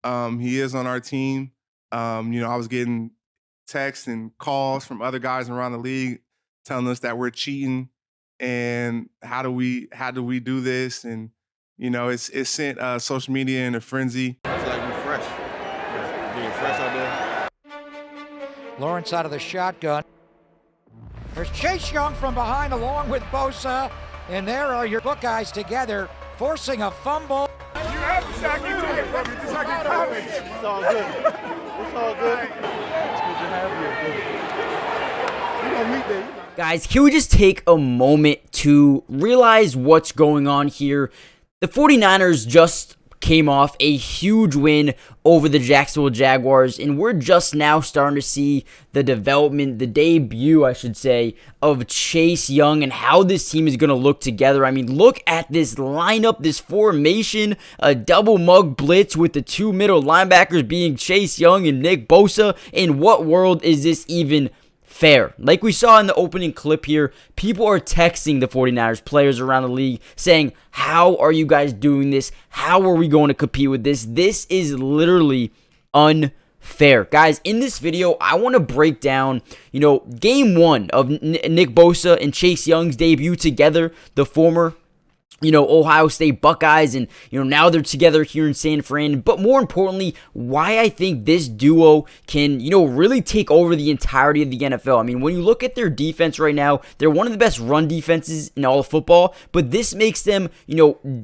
He is on our team. I was getting texts and calls from other guys around the league telling us that we're cheating and how do we do this? And it's sent social media in a frenzy. It's like we fresh. Being fresh out there. Lawrence out of the shotgun. There's Chase Young from behind along with Bosa. And there are your Buckeyes together, forcing a fumble. You have a sack and take, brother, just like in college. It's all good. It's all good. It's good to have you. We're gonna meet there. Guys, can we just take a moment to realize what's going on here? The 49ers just came off a huge win over the Jacksonville Jaguars, and we're just now starting to see the development, the debut, I should say, of Chase Young and how this team is going to look together. I mean, look at this lineup, this formation, a double mug blitz with the two middle linebackers being Chase Young and Nick Bosa. In what world is this even fair? Like we saw in the opening clip here, people are texting the 49ers players around the league saying, how are you guys doing this? How are we going to compete with this? This is literally unfair. Guys, in this video, I want to break down, game one of Nick Bosa and Chase Young's debut together, the former Ohio State Buckeyes, and now they're together here in San Fran. But more importantly, why I think this duo can really take over the entirety of the NFL. I mean, when you look at their defense right now, they're one of the best run defenses in all of football, but this makes them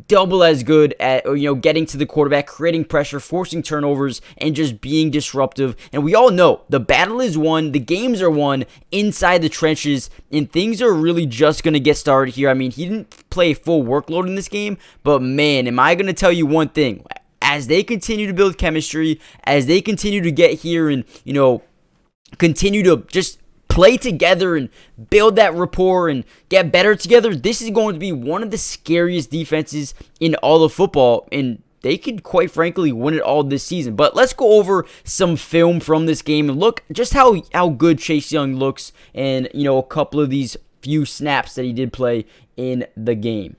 double as good at getting to the quarterback, creating pressure, forcing turnovers, and just being disruptive. And we all know the battle is won, the games are won inside the trenches, and things are really just going to get started here. I mean, he didn't play full workload in this game, but man, am I going to tell you one thing. As they continue to build chemistry, as they continue to get here and continue to just play together and build that rapport and get better together, this is going to be one of the scariest defenses in all of football, and they could quite frankly win it all this season. But let's go over some film from this game and look just how good Chase Young looks, and a couple of these few snaps that he did play in the game.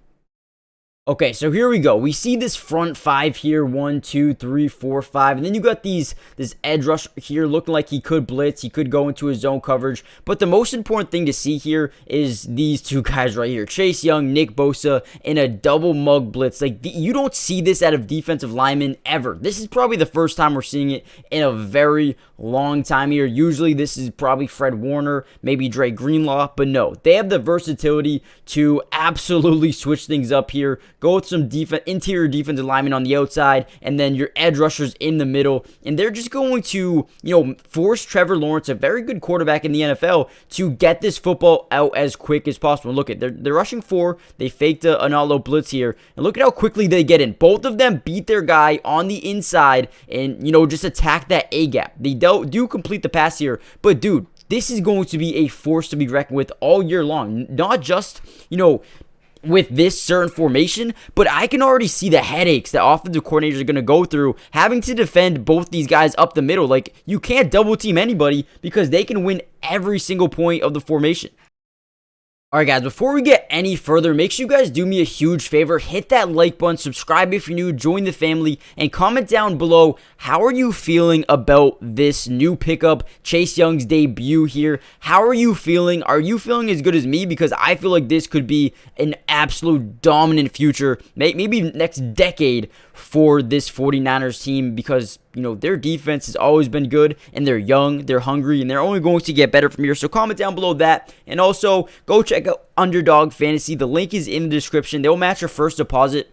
Okay, so here we go. We see this front five here, 1, 2, 3, 4, 5, and then you got this edge rush here looking like he could blitz, he could go into his zone coverage, but the most important thing to see here is these two guys right here, Chase Young, Nick Bosa, in a double mug blitz. Like, you don't see this out of defensive linemen ever. This is probably the first time we're seeing it in a very long time here. Usually this is probably Fred Warner, maybe Dre Greenlaw, but no, they have the versatility to absolutely switch things up here. Go with some interior defensive linemen on the outside, and then your edge rushers in the middle. And they're just going to, force Trevor Lawrence, a very good quarterback in the NFL, to get this football out as quick as possible. And look at, they're rushing 4. They faked an outlaw blitz here. And look at how quickly they get in. Both of them beat their guy on the inside and, just attack that A-gap. They do complete the pass here. But, dude, this is going to be a force to be reckoned with all year long. Not just, with this certain formation, but I can already see the headaches that offensive coordinators are going to go through having to defend both these guys up the middle. Like, you can't double team anybody because they can win every single point of the formation. Alright guys, before we get any further, make sure you guys do me a huge favor. Hit that like button, subscribe if you're new, join the family, and comment down below, how are you feeling about this new pickup, Chase Young's debut here? How are you feeling? Are you feeling as good as me? Because I feel like this could be an absolute dominant future, maybe next decade for this 49ers team, because their defense has always been good, and they're young, they're hungry, and they're only going to get better from here. So comment down below that, and also go check out Underdog Fantasy. The link is in the description. They'll match your first deposit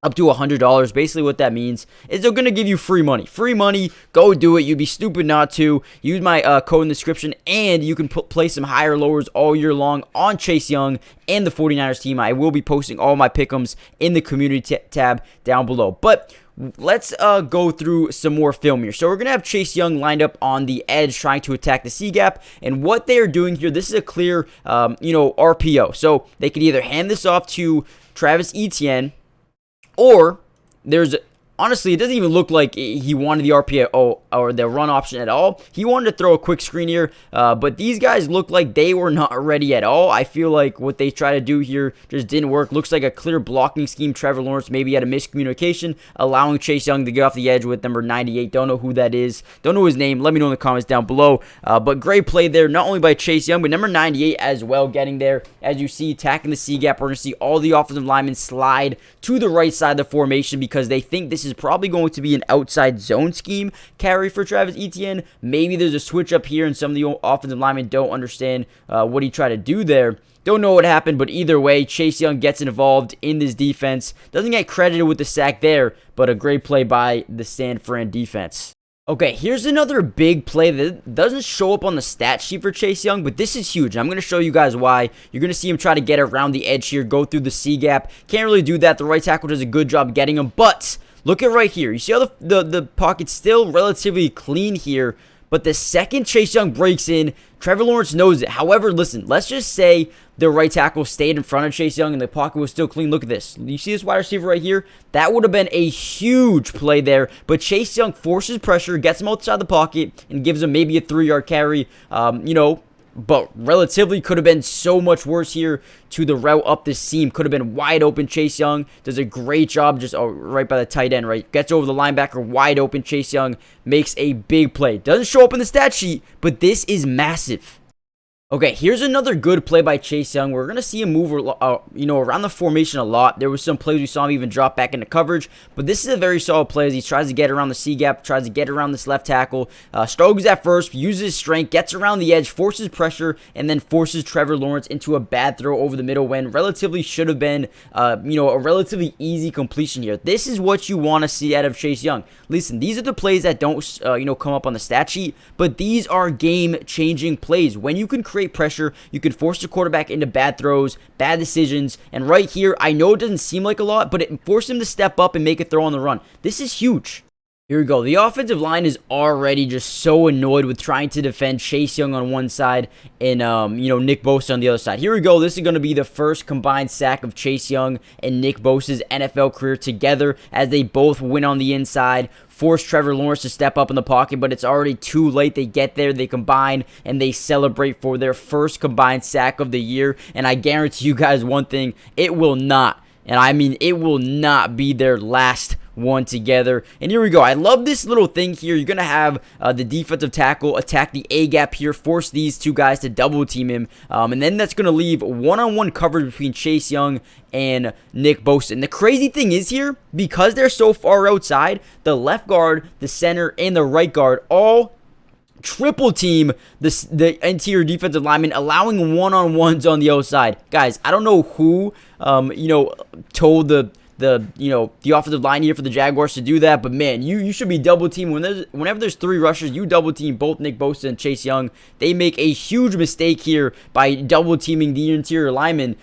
up to $100. Basically what that means is they're going to give you free money. Go do it. You'd be stupid not to. Use my code in the description, and you can play some higher lowers all year long on Chase Young and the 49ers team. I will be posting all my pick'ems in the community tab down below. But let's go through some more film here. So we're going to have Chase Young lined up on the edge trying to attack the C-gap. And what they are doing here, this is a clear, RPO. So they could either hand this off to Travis Etienne, or there's honestly, it doesn't even look like he wanted the RPO or the run option at all. He wanted to throw a quick screen here, but these guys look like they were not ready at all. I feel like what they try to do here just didn't work. Looks like a clear blocking scheme. Trevor Lawrence maybe had a miscommunication, allowing Chase Young to get off the edge with number 98. Don't know who that is. Don't know his name. Let me know in the comments down below. But great play there, not only by Chase Young, but number 98 as well, getting there. As you see, attacking the C gap, we're going to see all the offensive linemen slide to the right side of the formation because they think this is probably going to be an outside zone scheme carry for Travis Etienne. Maybe there's a switch up here and some of the offensive linemen don't understand what he tried to do there. Don't know what happened, but either way, Chase Young gets involved in this defense. Doesn't get credited with the sack there, but a great play by the San Fran defense. Okay, here's another big play that doesn't show up on the stat sheet for Chase Young, but this is huge. I'm going to show you guys why. You're going to see him try to get around the edge here, go through the C gap. Can't really do that. The right tackle does a good job getting him, but look at right here. You see how the pocket's still relatively clean here, but the second Chase Young breaks in, Trevor Lawrence knows it. However, listen, let's just say the right tackle stayed in front of Chase Young and the pocket was still clean. Look at this. You see this wide receiver right here? That would have been a huge play there, but Chase Young forces pressure, gets him outside the pocket, and gives him maybe a 3-yard carry. But relatively could have been so much worse here to the route up the seam. Could have been wide open. Chase Young does a great job just right by the tight end, right? Gets over the linebacker wide open. Chase Young makes a big play. Doesn't show up in the stat sheet, but this is massive. Okay, here's another good play by Chase Young. We're going to see him move around the formation a lot. There was some plays we saw him even drop back into coverage, but this is a very solid play as he tries to get around the C gap, tries to get around this left tackle, struggles at first, uses his strength, gets around the edge, forces pressure, and then forces Trevor Lawrence into a bad throw over the middle when relatively should have been, a relatively easy completion here. This is what you want to see out of Chase Young. Listen, these are the plays that don't, come up on the stat sheet, but these are game-changing plays. When you can create pressure, you can force the quarterback into bad throws, bad decisions, and right here, I know it doesn't seem like a lot, but it forced him to step up and make a throw on the run. This is huge. Here we go. The offensive line is already just so annoyed with trying to defend Chase Young on one side and, Nick Bosa on the other side. Here we go. This is going to be the first combined sack of Chase Young and Nick Bosa's NFL career together as they both win on the inside, force Trevor Lawrence to step up in the pocket, but it's already too late. They get there, they combine, and they celebrate for their first combined sack of the year. And I guarantee you guys one thing, it will not, and I mean it will not be their last one together. And here we go. I love this little thing here. You're going to have the defensive tackle attack the A gap here, force these two guys to double team him. And then that's going to leave one-on-one coverage between Chase Young and Nick Bosa. And the crazy thing is here, because they're so far outside, the left guard, the center, and the right guard all triple team the interior defensive lineman, allowing one-on-ones on the outside. Guys, I don't know who, told the offensive line here for the Jaguars to do that, but man, you should be double teaming whenever there's 3 rushers. You double team both Nick Bosa and Chase Young. They make a huge mistake here by double teaming the interior lineman.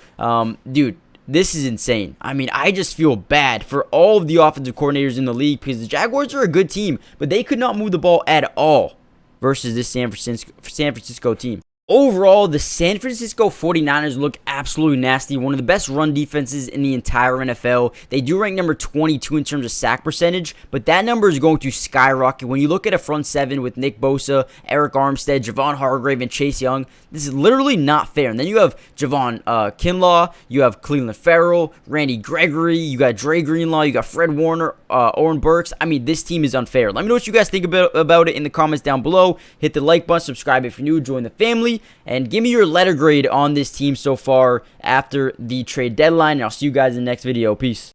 Dude, this is insane. I mean, I just feel bad for all of the offensive coordinators in the league because the Jaguars are a good team, but they could not move the ball at all versus this San Francisco team. Overall, the San Francisco 49ers look absolutely nasty. One of the best run defenses in the entire NFL. They do rank number 22 in terms of sack percentage, but that number is going to skyrocket. When you look at a front 7 with Nick Bosa, Eric Armstead, Javon Hargrave, and Chase Young, this is literally not fair. And then you have Javon Kinlaw, you have Cleveland Farrell, Randy Gregory, you got Dre Greenlaw, you got Fred Warner, Oren Burks. I mean, this team is unfair. Let me know what you guys think about it in the comments down below. Hit the like button, subscribe if you're new, join the family, and give me your letter grade on this team so far after the trade deadline. And I'll see you guys in the next video. Peace.